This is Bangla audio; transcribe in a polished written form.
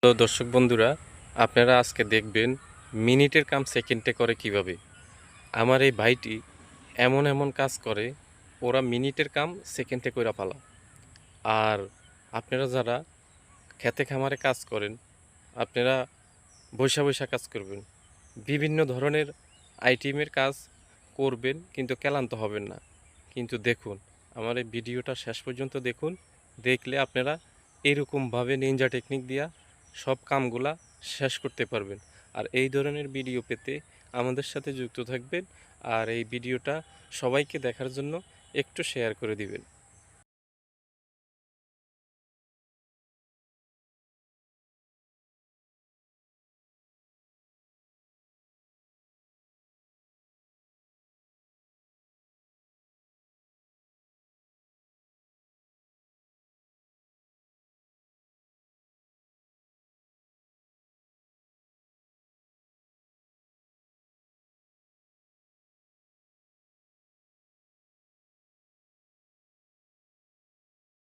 তো দর্শক বন্ধুরা, আপনারা আজকে দেখবেন মিনিটের কাম সেকেন্ডে করে কিভাবে। আমার এই ভাইটি এমন এমন কাজ করে, ওরা মিনিটের কাম সেকেন্ডে কইরা ফালা। আর আপনারা যারা খেতে খামারে কাজ করেন, আপনারা বইসা বইসা কাজ করবেন, বিভিন্ন ধরনের আইটেমের কাজ করবেন, কিন্তু ক্লান্ত হবেন না। কিন্তু দেখুন, আমার এই ভিডিওটা শেষ পর্যন্ত দেখুন। দেখলে আপনারা এরকমভাবে নিনজা টেকনিক দিয়া সব কামগুলা শেষ করতে পারবেন। আর এই ধরনের ভিডিও পেতে আমাদের সাথে যুক্ত থাকবেন। আর এই ভিডিওটা সবাইকে দেখার জন্য একটু শেয়ার করে দিবেন।